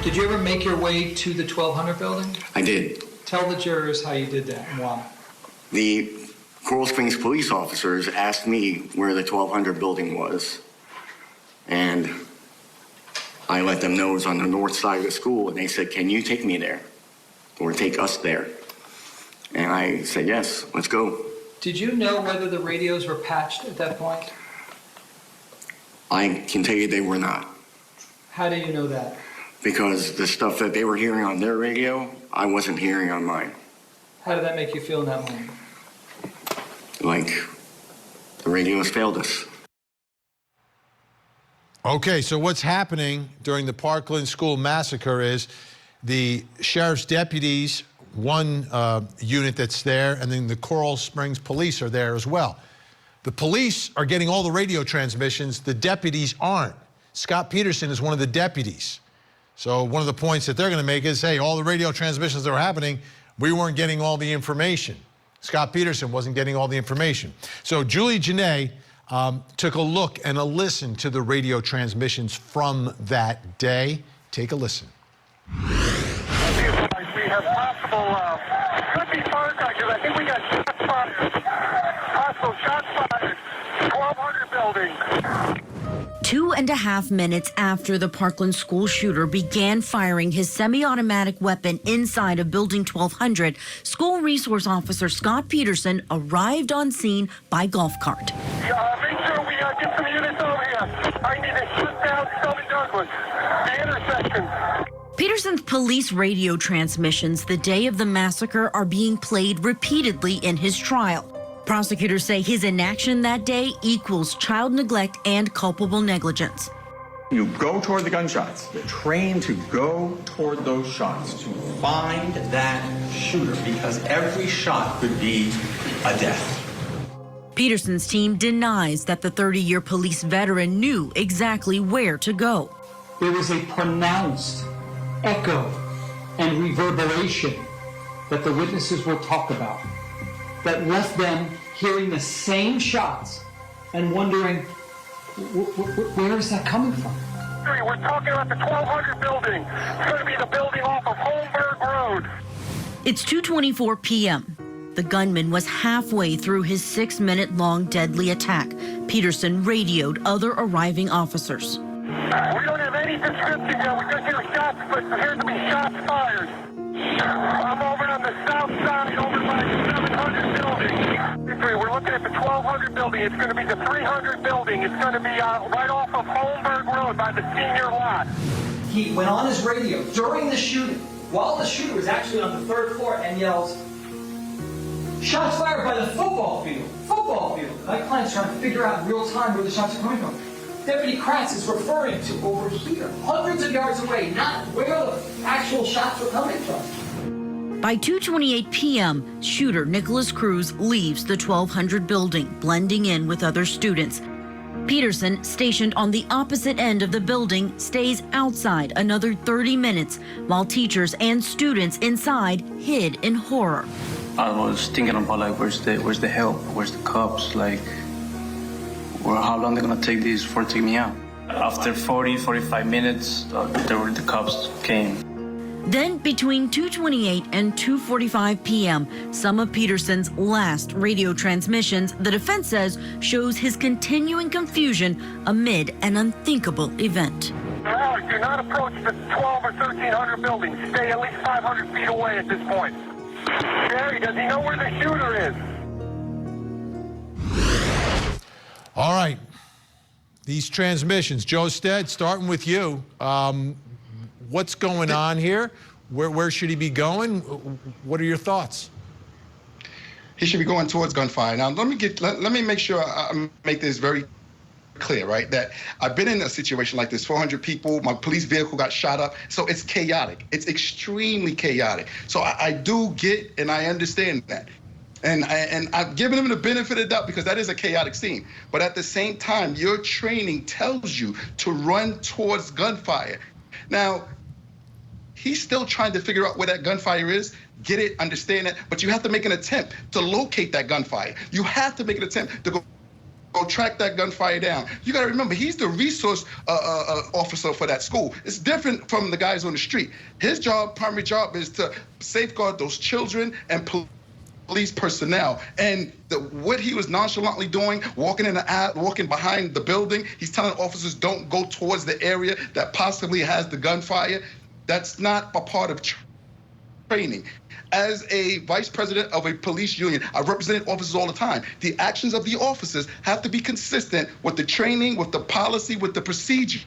Did you ever make your way to the 1200 building? I did. Tell the jurors how you did that and why. The Coral Springs police officers asked me where the 1200 building was, and I let them know it was on the north side of the school, and they said, can you take me there or take us there? And I said, yes, let's go. Did you know whether the radios were patched at that point? I can tell you they were not. How do you know that? Because the stuff that they were hearing on their radio, I wasn't hearing on mine. How did that make you feel in that moment? Like the radio has failed us. Okay, so what's happening during the Parkland school massacre is the sheriff's deputies, one unit that's there, and then the Coral Springs police are there as well. The police are getting all the radio transmissions. The deputies aren't. Scot Peterson is one of the deputies. So one of the points that they're going to make is, hey, all the radio transmissions that were happening, we weren't getting all the information. Scot Peterson wasn't getting all the information. So Julie Janae took a look and a listen to the radio transmissions from that day. Take a listen. We have possible, could be firecrackers. I think we got shots fired. Possible shots fired. 1200 building. 2.5 minutes after the Parkland school shooter began firing his semi-automatic weapon inside of Building 1200, School Resource Officer Scot Peterson arrived on scene by golf cart. Make sure we get some units over here. I need to shoot down Stone Douglas, the intersection. Peterson's police radio transmissions the day of the massacre are being played repeatedly in his trial. Prosecutors say his inaction that day equals child neglect and culpable negligence. You go toward the gunshots. You're trained to go toward those shots, to find that shooter, because every shot could be a death. Peterson's team denies that the 30-year police veteran knew exactly where to go. There was a pronounced echo and reverberation that the witnesses will talk about that left them hearing the same shots and wondering, where is that coming from? We're talking about the 1200 building. It's going to be the building off of Holmberg Road. It's 2:24 p.m. The gunman was halfway through his 6-minute-long deadly attack. Peterson radioed other arriving officers. We don't have any description yet. We just hear shots, but there appears to be shots fired. I'm over on the south side, over by the 700 building. We're looking at the 1200 building. It's going to be the 300 building. It's going to be right off of Holmberg Road by the senior lot. He went on his radio during the shooting, while the shooter was actually on the 3rd floor, and yells, shots fired by the football field. Football field. My client's trying to figure out in real time where the shots are coming from. Deputy Kratz is referring to over here, hundreds of yards away, not where the actual shots were coming from. By 2:28 p.m., shooter Nicholas Cruz leaves the 1200 building, blending in with other students. Peterson, stationed on the opposite end of the building, stays outside another 30 minutes, while teachers and students inside hid in horror. I was thinking about, like, where's the help? Where's the cops? Like, how long they're gonna take this for take me out? After 45 minutes, the cops came. Then between 2:28 and 2:45 p.m., some of Peterson's last radio transmissions, the defense says, shows his continuing confusion amid an unthinkable event. Alex, do not approach the 12 or 1300 building. Stay at least 500 feet away at this point. Gary, does he know where the shooter is? All right. These transmissions, Joe Stead, starting with you. What's going on here? Where should he be going? What are your thoughts? He should be going towards gunfire. Now, let me make sure I make this very clear, right? That I've been in a situation like this, 400 people, my police vehicle got shot up, so it's chaotic. It's extremely chaotic. So I do get and I understand that. And I've given him the benefit of the doubt because that is a chaotic scene. But at the same time, your training tells you to run towards gunfire. Now, he's still trying to figure out where that gunfire is, get it, understand it, but you have to make an attempt to locate that gunfire. You have to make an attempt to go track that gunfire down. You got to remember, he's the resource officer for that school. It's different from the guys on the street. His primary job is to safeguard those children and police personnel. And what he was nonchalantly doing, walking behind the building, he's telling officers don't go towards the area that possibly has the gunfire. That's not a part of training. As a vice president of a police union, I represent officers all the time. The actions of the officers have to be consistent with the training, with the policy, with the procedures.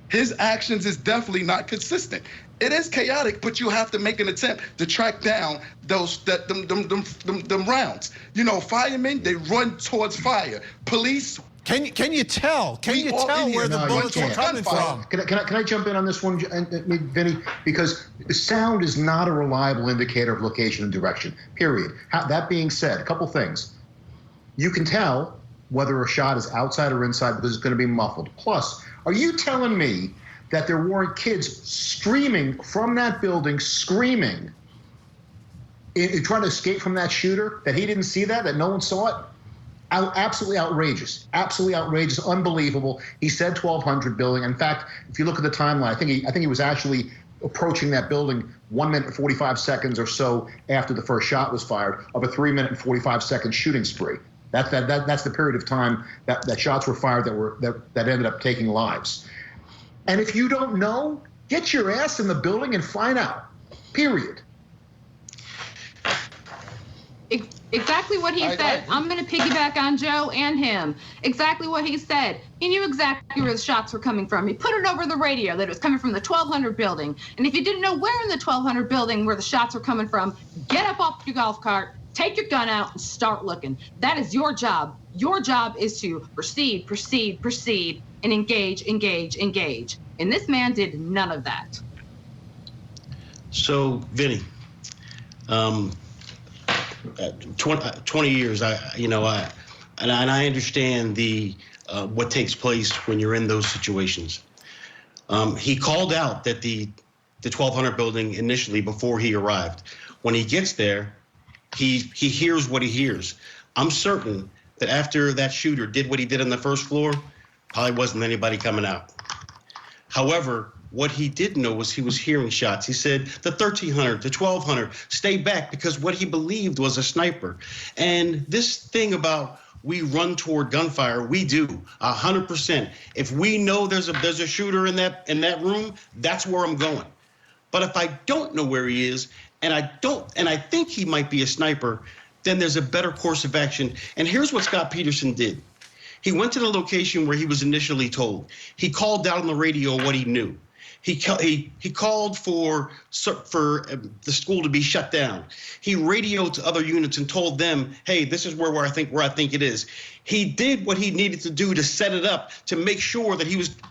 His actions is definitely not consistent. It is chaotic, but you have to make an attempt to track down them rounds. You know, firemen, they run towards fire. Police. Can you tell? Can you tell where the bullets were coming from? Can I jump in on this one, Vinny? Because sound is not a reliable indicator of location and direction, period. That being said, a couple things. You can tell whether a shot is outside or inside because it's going to be muffled. Plus, are you telling me that there weren't kids screaming from that building, screaming, trying to escape from that shooter, that he didn't see that no one saw it? Absolutely outrageous, unbelievable. He said 1,200 building. In fact, if you look at the timeline, I think he was actually approaching that building 1 minute and 45 seconds or so after the first shot was fired of a 3 minute and 45 second shooting spree. That's the period of time that shots were fired that ended up taking lives. And if you don't know, get your ass in the building and find out. Period. Exactly what he said. I'm going to piggyback on Joe and him. Exactly what he said. He knew exactly where the shots were coming from. He put it over the radio that it was coming from the 1,200 building. And if you didn't know where in the 1,200 building where the shots were coming from, get up off your golf cart, take your gun out, and start looking. That is your job. Your job is to proceed, and engage. And this man did none of that. So, Vinny, 20 years, and I understand what takes place when you're in those situations. He called out that the 1,200 building initially before he arrived. When he gets there, he hears what he hears. I'm certain that after that shooter did what he did on the first floor, probably wasn't anybody coming out. However, what he did know was he was hearing shots. He said the 1,300, the 1,200, stay back, because what he believed was a sniper. And this thing about we run toward gunfire, we do 100%. If we know there's a shooter in that room, that's where I'm going. But if I don't know where he is, and I think he might be a sniper, then there's a better course of action. And here's what Scot Peterson did. He went to the location where he was initially told. He called out on the radio what he knew. He called for the school to be shut down. He radioed to other units and told them, hey, this is where I think it is. He did what he needed to do to set it up to make sure that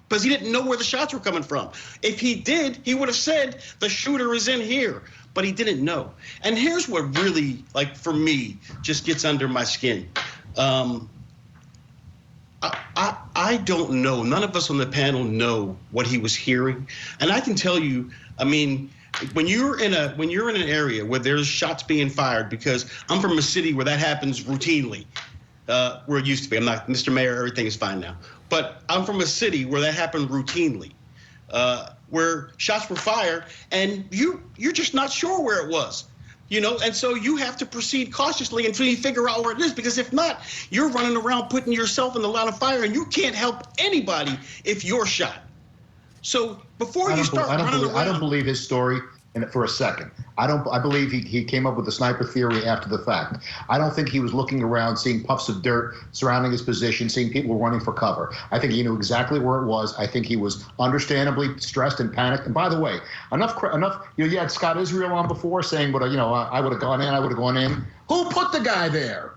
because he didn't know where the shots were coming from. If he did, he would have said the shooter is in here, but he didn't know. And here's what really, for me, just gets under my skin. I don't know. None of us on the panel know what he was hearing. And I can tell you, when you're in an area where there's shots being fired, because I'm from a city where that happens routinely, where it used to be. I'm not Mr. Mayor, everything is fine now. But I'm from a city where that happened routinely, where shots were fired and you're just not sure where it was. And so you have to proceed cautiously until you figure out where it is, because if not, you're running around putting yourself in the line of fire, and you can't help anybody if you're shot. So before you start running around, I don't believe his story for a second. I believe he came up with the sniper theory after the fact. I don't think he was looking around, seeing puffs of dirt surrounding his position, seeing people running for cover. I think he knew exactly where it was. I think he was understandably stressed and panicked. And by the way, enough. You had Scott Israel on before saying, "But I would have gone in. Who put the guy there?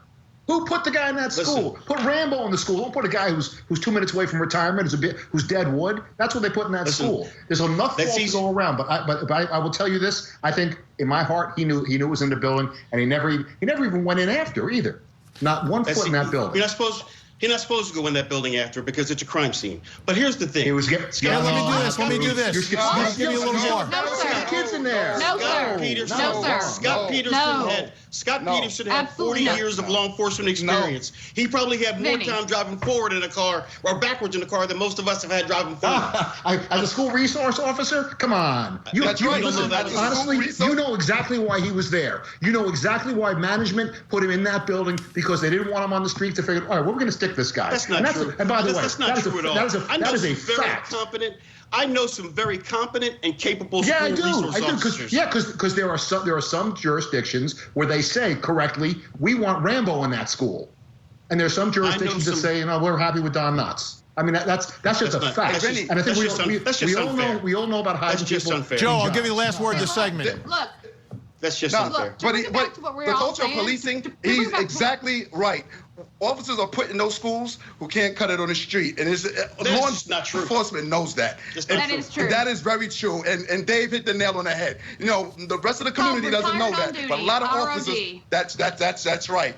Who put the guy in that school? Put Rambo in the school. Don't put a guy who's 2 minutes away from retirement, who's dead wood. That's what they put in that school. There's enough fault to go around. But I will tell you this. I think in my heart he knew it was in the building, and he never even went in after either. Not one foot in that building. I suppose He's not supposed to go in that building after because it's a crime scene. But here's the thing. It was getting. Yeah, let me do this. Give me a little more. No, sir. Kids in there. No, sir. Peterson, No, sir. Scott Peterson No. had Scott Peterson had 40 Absolutely not. years of law enforcement experience. He probably had more Vinny. time driving forward in a car or backwards in a car than most of us have had driving forward. As a school resource officer, come on. That's right. Listen, That's a honestly, school you know exactly why he was there. You know exactly why management put him in that building because they didn't want him on the street to figure, all right, we're going to stick this guy. That's not true. And by the way, that's not true at all. That is a fact. I know some very competent and capable Yeah, school resource I do. officers. Because there are some jurisdictions where they say correctly, we want Rambo in that school, and there's some jurisdictions that say, we're happy with Don Knotts. I mean, that's just a fact. And I think we all know about hiding That's just people. unfair. Joe, I'll give you the last word in this segment. Look, That's just No, unfair. but back to what we're the all culture of saying. policing, Bring he's back to- exactly right. Officers are put in those schools who can't cut it on the street, and law just not true. enforcement knows that. That's not That true. is true. That is very true, and Dave hit the nail on the head. The rest of the community doesn't know retired that, on but a lot of duty, officers. ROD. That's right.